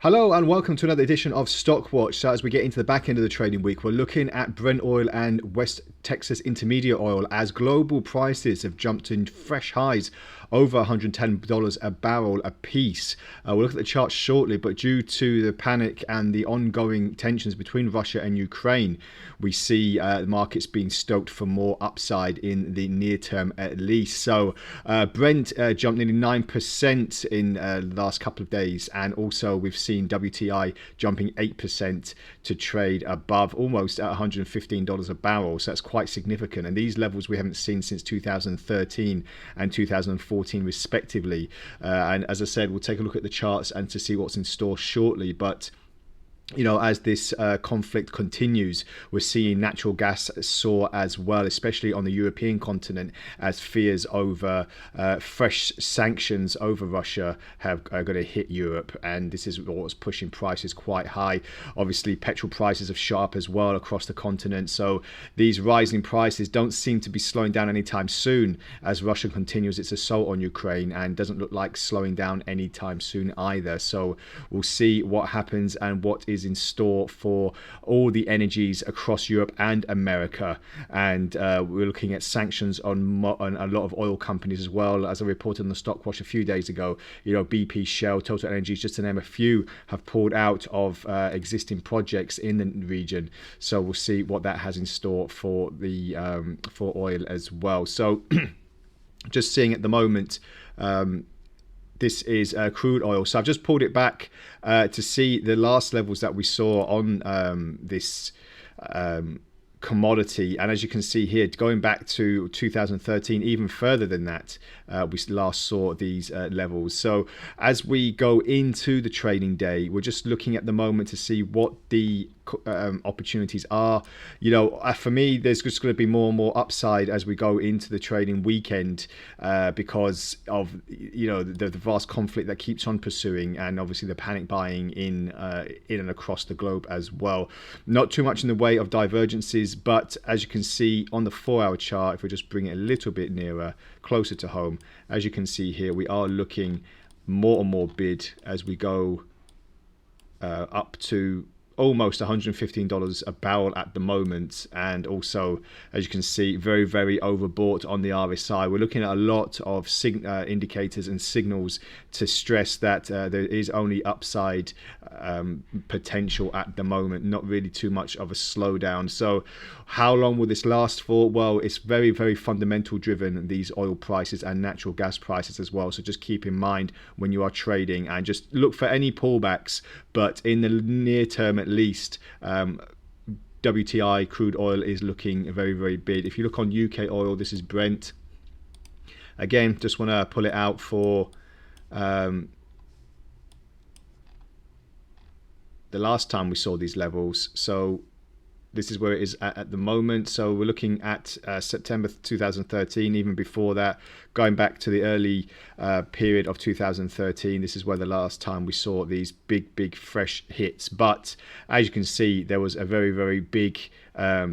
Hello and welcome to another edition of Stock Watch. So as we get into the back end of the trading week, we're looking at Brent oil and West Texas Intermediate oil as global prices have jumped in fresh highs over $110 a barrel a piece. We'll look at the charts shortly, but due to the panic and the ongoing tensions between Russia and Ukraine, we see the markets being stoked for more upside in the near term at least. So Brent jumped nearly 9% in the last couple of days, and also we've seen WTI jumping 8% to trade above almost at $115 a barrel. So that's quite significant, and these levels we haven't seen since 2013 and 2014 respectively. And as I said, we'll take a look at the charts and to see what's in store shortly. But you know, as this conflict continues, we're seeing natural gas soar as well, especially on the European continent, as fears over fresh sanctions over Russia are going to hit Europe, and this is what's pushing prices quite high. Obviously, petrol prices have shot up as well across the continent, so these rising prices don't seem to be slowing down anytime soon as Russia continues its assault on Ukraine, and doesn't look like slowing down anytime soon either. So we'll see what happens and what is in store for all the energies across Europe and America. And we're looking at sanctions on a lot of oil companies as well. As I reported on the Stock Watch a few days ago, you know, BP, Shell, Total Energies, just to name a few, have pulled out of existing projects in the region. So we'll see what that has in store for the for oil as well. So just seeing at the moment, this is crude oil. So I've just pulled it back to see the last levels that we saw on this commodity, and as you can see here, going back to 2013, even further than that, we last saw these levels. So as we go into the trading day, we're just looking at the moment to see what the opportunities are. You know, for me, there's just going to be more and more upside as we go into the trading weekend because of, you know, the vast conflict that keeps on pursuing, and obviously the panic buying in and across the globe as well. Not too much in the way of divergences, but as you can see on the 4-hour chart, if we just bring it a little bit nearer, closer to home, as you can see here, we are looking more and more bid as we go up to almost $115 a barrel at the moment. And also, as you can see, very, very overbought on the RSI. We're looking at a lot of indicators and signals to stress that there is only upside potential at the moment, not really too much of a slowdown. So how long will this last for? Well, it's very, very fundamental driven, these oil prices and natural gas prices as well. So just keep in mind when you are trading, and just look for any pullbacks, but in the near term at least, WTI crude oil is looking very, very big. If you look on UK oil, this is Brent. Again, just want to pull it out for the last time we saw these levels. So this is where it is at the moment. So we're looking at September 2013, even before that, going back to the early period of 2013. This is where the last time we saw these big fresh hits. But as you can see, there was a very, very big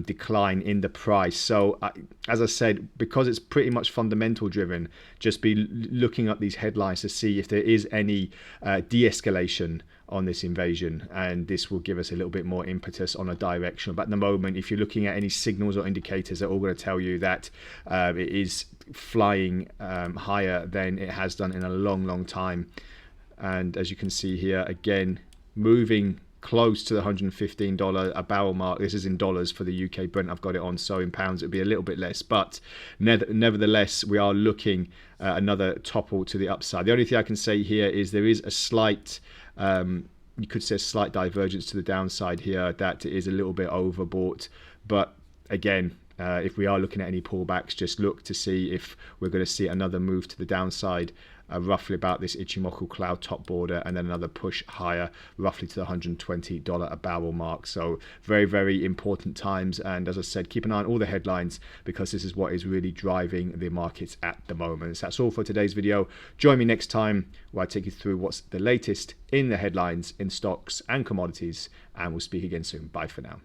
decline in the price. So as I said, because it's pretty much fundamental driven, just be looking at these headlines to see if there is any de-escalation on this invasion, and this will give us a little bit more impetus on a direction. But at the moment, if you're looking at any signals or indicators, they're all going to tell you that it is flying higher than it has done in a long time. And as you can see here, again, moving close to the $115 a barrel mark. This is in dollars for the UK Brent. I've got it on, so in pounds it'd be a little bit less, but nevertheless we are looking another topple to the upside. The only thing I can say here is there is a slight you could say a slight divergence to the downside here, that is a little bit overbought. But again, if we are looking at any pullbacks, just look to see if we're going to see another move to the downside, roughly about this Ichimoku cloud top border, and then another push higher, roughly to the $120 a barrel mark. So very, very important times. And as I said, keep an eye on all the headlines, because this is what is really driving the markets at the moment. So that's all for today's video. Join me next time where I take you through what's the latest in the headlines in stocks and commodities, and we'll speak again soon. Bye for now.